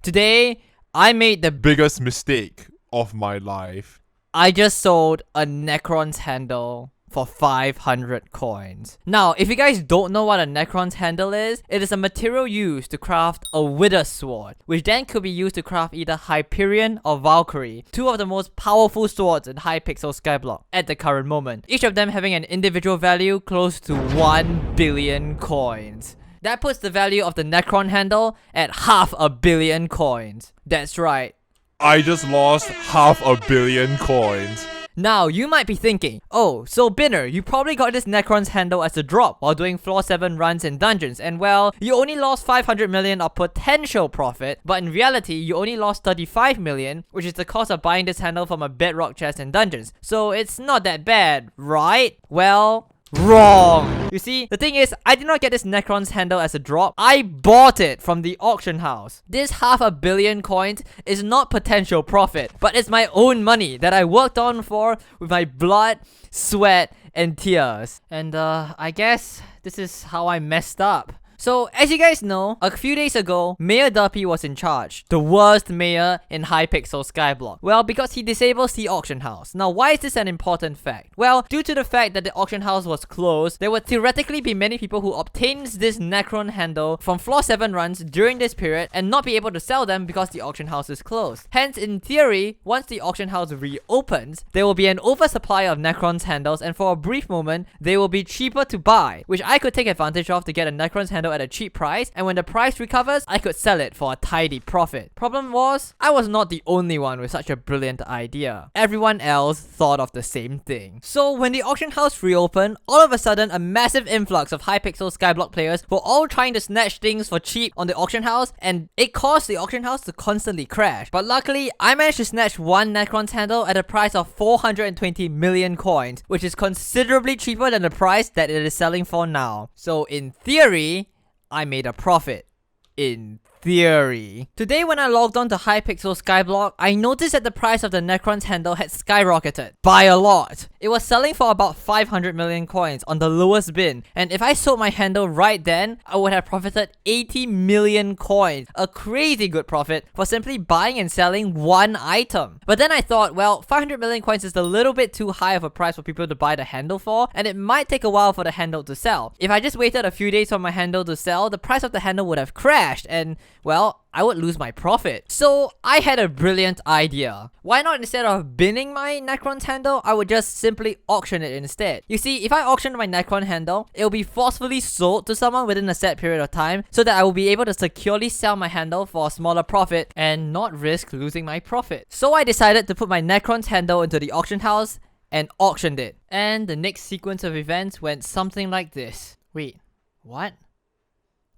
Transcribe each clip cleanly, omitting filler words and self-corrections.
Today, I made the biggest mistake of my life. I just sold a Necron's handle for 500 coins. Now, if you guys don't know what a Necron's handle is, it is a material used to craft a Wither sword, which then could be used to craft either Hyperion or Valkyrie, two of the most powerful swords in Hypixel Skyblock at the current moment, each of them having an individual value close to 1 billion coins. That puts the value of the Necron handle at 500 million coins. That's right. I just lost 500 million coins. Now, you might be thinking, oh, so Binner, you probably got this Necron's handle as a drop while doing floor 7 runs in dungeons, and well, you only lost 500 million of potential profit, but in reality, you only lost 35 million, which is the cost of buying this handle from a bedrock chest in dungeons. So it's not that bad, right? Well, wrong! You see, the thing is, I did not get this Necron's handle as a drop. I bought it from the auction house. This 500 million coins is not potential profit, but it's my own money that I worked on for with my blood, sweat, and tears. And I guess this is how I messed up. So, as you guys know, a few days ago, Mayor Derpy was in charge. The worst mayor in Hypixel Skyblock. Well, because he disables the auction house. Now, why is this an important fact? Well, due to the fact that the auction house was closed, there would theoretically be many people who obtained this Necron handle from floor 7 runs during this period and not be able to sell them because the auction house is closed. Hence, in theory, once the auction house reopens, there will be an oversupply of Necron's handles, and for a brief moment, they will be cheaper to buy, which I could take advantage of to get a Necron's handle at a cheap price, and when the price recovers, I could sell it for a tidy profit. Problem was, I was not the only one with such a brilliant idea. Everyone else thought of the same thing. So when the auction house reopened, all of a sudden a massive influx of Hypixel Skyblock players were all trying to snatch things for cheap on the auction house, and it caused the auction house to constantly crash. But luckily, I managed to snatch one Necron's handle at a price of 420 million coins, which is considerably cheaper than the price that it is selling for now. So in theory, I made a profit. In theory. Today when I logged on to Hypixel Skyblock, I noticed that the price of the Necron's handle had skyrocketed by a lot. It was selling for about 500 million coins on the lowest bin, and if I sold my handle right then, I would have profited 80 million coins, a crazy good profit for simply buying and selling one item. But then I thought, well, 500 million coins is a little bit too high of a price for people to buy the handle for, and it might take a while for the handle to sell. If I just waited a few days for my handle to sell, the price of the handle would have crashed, and well, I would lose my profit. So I had a brilliant idea. Why not, instead of binning my Necron's handle, I would just simply auction it instead. You see, if I auctioned my Necron handle, it will be forcefully sold to someone within a set period of time, so that I will be able to securely sell my handle for a smaller profit and not risk losing my profit. So I decided to put my Necron's handle into the auction house and auctioned it. And the next sequence of events went something like this. Wait, what?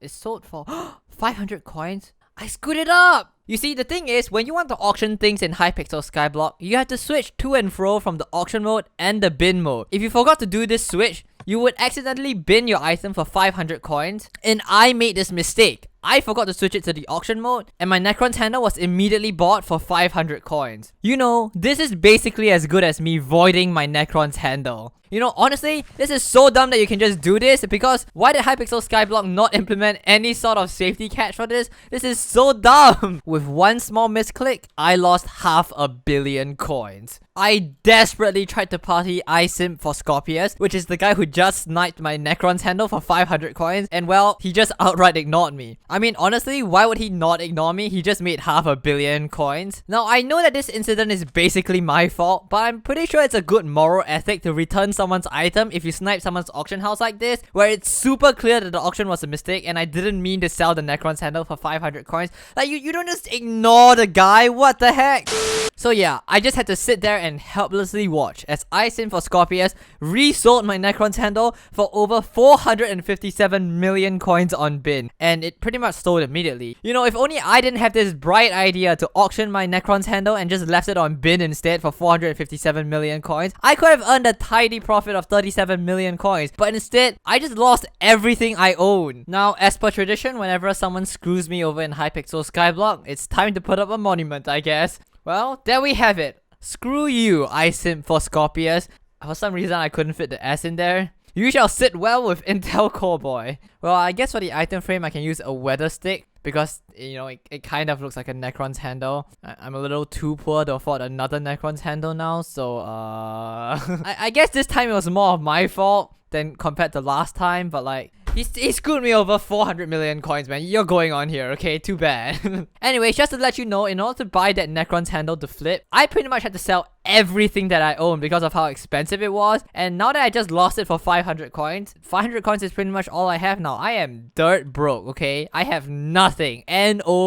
It's sold for 500 coins? I screwed it up! You see, the thing is, when you want to auction things in Hypixel Skyblock, you have to switch to and fro from the auction mode and the bin mode. If you forgot to do this switch, you would accidentally bin your item for 500 coins, and I made this mistake. I forgot to switch it to the auction mode, and my Necron's handle was immediately bought for 500 coins. You know, this is basically as good as me voiding my Necron's handle. You know, honestly, this is so dumb that you can just do this, because why did Hypixel Skyblock not implement any sort of safety catch for this? This is so dumb! With one small misclick, I lost 500 million coins. I desperately tried to party iSimp for Scorpius, which is the guy who just sniped my Necron's handle for 500 coins, and well, he just outright ignored me. I mean, honestly, why would he not ignore me? He just made 500 million coins. Now, I know that this incident is basically my fault, but I'm pretty sure it's a good moral ethic to return someone's item if you snipe someone's auction house like this, where it's super clear that the auction was a mistake and I didn't mean to sell the Necron's handle for 500 coins. Like, you don't just ignore the guy, what the heck? So yeah, I just had to sit there and helplessly watch as iSimp for Scorpius resold my Necron's handle for over 457 million coins on bin, and it pretty much sold immediately. You know, if only I didn't have this bright idea to auction my Necron's handle and just left it on bin instead for 457 million coins, I could have earned a tidy profit of 37 million coins, but instead, I just lost everything I own. Now, as per tradition, whenever someone screws me over in Hypixel Skyblock, it's time to put up a monument, I guess. Well, there we have it. Screw you, iSimp for Scorpius. For some reason, I couldn't fit the S in there. You shall sit well with Intel Core Boy. Well, I guess for the item frame, I can use a weather stick because, you know, it kind of looks like a Necron's handle. I'm a little too poor to afford another Necron's handle now, so, I guess this time it was more of my fault than compared to last time, but like, he screwed me over 400 million coins, man. You're going on here, okay? Too bad. Anyways, just to let you know, in order to buy that Necron's handle to flip, I pretty much had to sell everything that I own because of how expensive it was. And now that I just lost it for 500 coins, 500 coins is pretty much all I have now. I am dirt broke, okay? I have nothing. Nothing,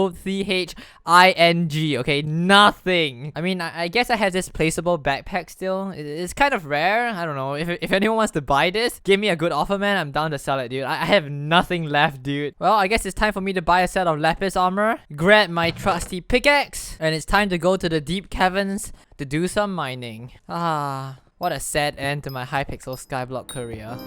okay? Nothing. I mean, I guess I have this placeable backpack still. It's kind of rare. I don't know. If anyone wants to buy this, give me a good offer, man. I'm down to sell it, dude. I have nothing left, dude. Well, I guess it's time for me to buy a set of lapis armor, grab my trusty pickaxe, and it's time to go to the deep caverns to do some mining. Ah, what a sad end to my Hypixel Skyblock career.